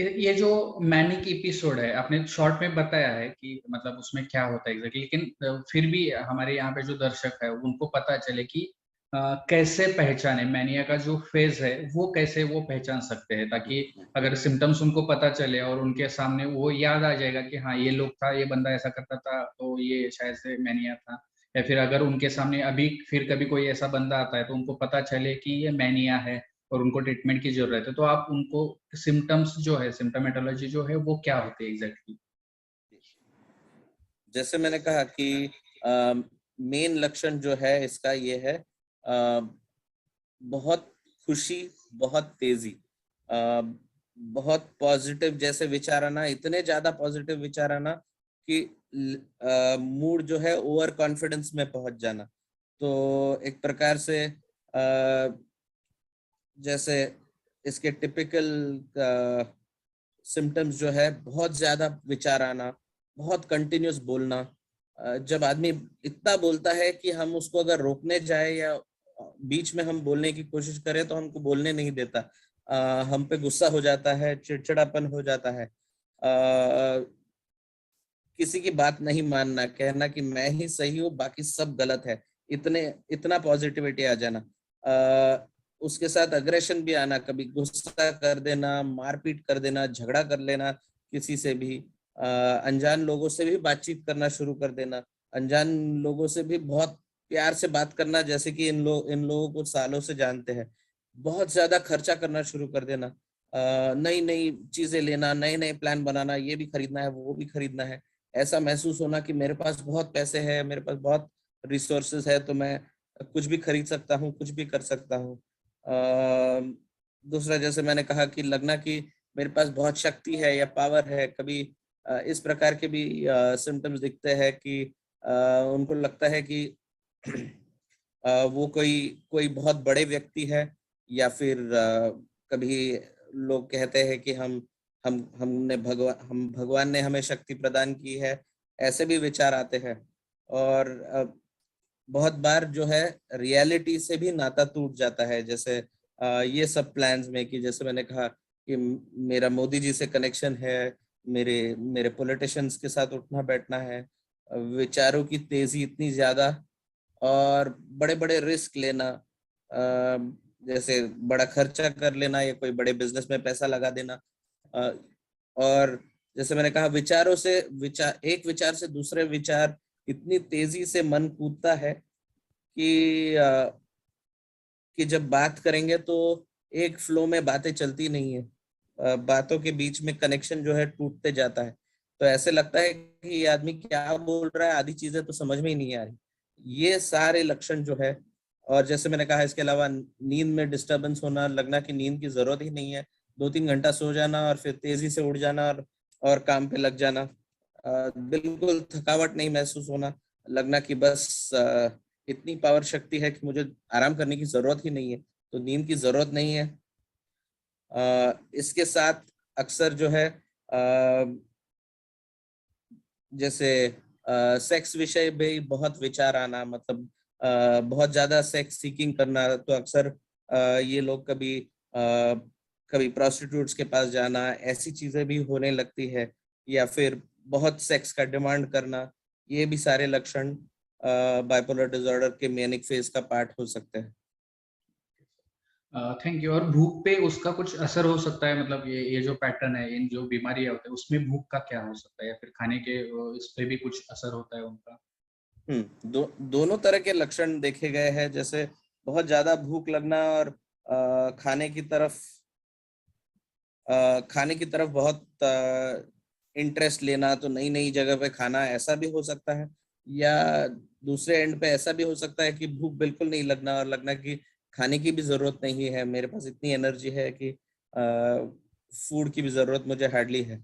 ये जो manic episode है, आपने शॉर्ट में बताया है कि मतलब उसमें क्या होता है एग्जैक्टली, लेकिन फिर भी हमारे यहाँ पे जो दर्शक है उनको पता चले कि कैसे पहचाने मैनिया का जो फेज है, वो कैसे वो पहचान सकते हैं, ताकि अगर सिम्टम्स उनको पता चले और उनके सामने वो याद आ जाएगा कि हाँ ये लोग था, ये बंदा ऐसा करता था, तो ये शायद से मैनिया था। या फिर अगर उनके सामने अभी फिर कभी कोई ऐसा बंदा आता है तो उनको पता चले कि ये मैनिया है और उनको ट्रीटमेंट की जरूरत है, तो आप उनको सिम्टम्स जो है, सिम्टोमेटोलॉजी जो है वो क्या होती है एग्जैक्टली? जैसे मैंने कहा कि मेन लक्षण जो है इसका ये है, बहुत खुशी, बहुत तेजी, बहुत पॉजिटिव जैसे विचार आना, इतने ज्यादा पॉजिटिव विचार आना कि मूड जो है ओवर कॉन्फिडेंस में पहुंच जाना। तो एक प्रकार से जैसे इसके टिपिकल सिम्टम्स जो है, बहुत ज्यादा विचार आना, बहुत कंटिन्यूस बोलना। जब आदमी इतना बोलता है कि हम उसको अगर रोकने जाए या बीच में हम बोलने की कोशिश करें तो हमको बोलने नहीं देता, हम पे गुस्सा हो जाता है, चिड़चिड़ापन हो जाता है, किसी की बात नहीं मानना, कहना कि मैं ही सही हूँ बाकी सब गलत है, इतना पॉजिटिविटी आ जाना। उसके साथ अग्रेशन भी आना, कभी गुस्सा कर देना, मारपीट कर देना, झगड़ा कर लेना किसी से भी, अनजान लोगों से भी बातचीत करना शुरू कर देना, अनजान लोगों से भी बहुत प्यार से बात करना जैसे कि इन लोगों को सालों से जानते हैं, बहुत ज्यादा खर्चा करना शुरू कर देना, नई नई चीजें लेना, नए नए प्लान बनाना, ये भी खरीदना है, वो भी खरीदना है, ऐसा महसूस होना कि मेरे पास बहुत पैसे हैं, मेरे पास बहुत रिसोर्सेज है, तो मैं कुछ भी खरीद सकता हूँ, कुछ भी कर सकता हूँ। दूसरा, जैसे मैंने कहा कि लगना कि मेरे पास बहुत शक्ति है या पावर है, कभी इस प्रकार के भी सिम्टम्स दिखते हैं कि उनको लगता है कि वो कोई कोई बहुत बड़े व्यक्ति है, या फिर कभी लोग कहते हैं कि हम भगवान ने हमें शक्ति प्रदान की है, ऐसे भी विचार आते हैं। और बहुत बार जो है रियलिटी से भी नाता टूट जाता है, जैसे ये सब प्लान्स में कि जैसे मैंने कहा कि मेरा मोदी जी से कनेक्शन है, मेरे मेरे पॉलिटिशियंस के साथ उठना बैठना है, विचारों की तेजी इतनी ज्यादा, और बड़े बड़े रिस्क लेना, जैसे बड़ा खर्चा कर लेना या कोई बड़े बिजनेस में पैसा लगा देना। और जैसे मैंने कहा, एक विचार से दूसरे विचार इतनी तेजी से मन कूदता है कि कि जब बात करेंगे तो एक फ्लो में बातें चलती नहीं है, बातों के बीच में कनेक्शन जो है टूटते जाता है। तो ऐसे लगता है कि ये आदमी क्या बोल रहा है, आधी चीजें तो समझ में ही नहीं आ रही। ये सारे लक्षण जो है, और जैसे मैंने कहा इसके अलावा नींद में डिस्टरबेंस होना, लगना कि नींद की जरूरत ही नहीं है, 2-3 घंटा सो जाना और फिर तेजी से उठ जाना और काम पे लग जाना, बिल्कुल थकावट नहीं महसूस होना, लगना कि बस इतनी पावर शक्ति है कि मुझे आराम करने की जरूरत ही नहीं है, तो नींद की जरूरत नहीं है। इसके साथ अक्सर जो है जैसे सेक्स विषय भी बहुत विचार आना, मतलब बहुत ज्यादा सेक्स सीकिंग करना, तो अक्सर ये लोग कभी प्रोस्टिट्यूट्स के पास जाना, ऐसी चीजें भी होने लगती है, या फिर बहुत सेक्स का डिमांड करना, ये भी सारे लक्षण बाइपोलर डिसऑर्डर के मैनिक फेज का पार्ट हो सकते हैं। Thank you. और भूख पे उसका कुछ असर हो सकता है, मतलब ये जो पैटर्न है, इन जो बीमारियां होते हैं उसमें भूख का क्या हो सकता है, या फिर खाने के इस पे भी कुछ असर होता है उनका? दोनों तरह के लक्षण देखे गए हैं, जैसे बहुत ज्यादा भूख लगना और खाने की तरफ बहुत इंटरेस्ट लेना, तो नई नई जगह पे खाना, ऐसा भी हो सकता है। या दूसरे एंड पे ऐसा भी हो सकता है कि भूख बिल्कुल नहीं लगना और लगना कि खाने की भी जरूरत नहीं है, मेरे पास इतनी एनर्जी है कि फूड की भी जरूरत मुझे हार्डली है।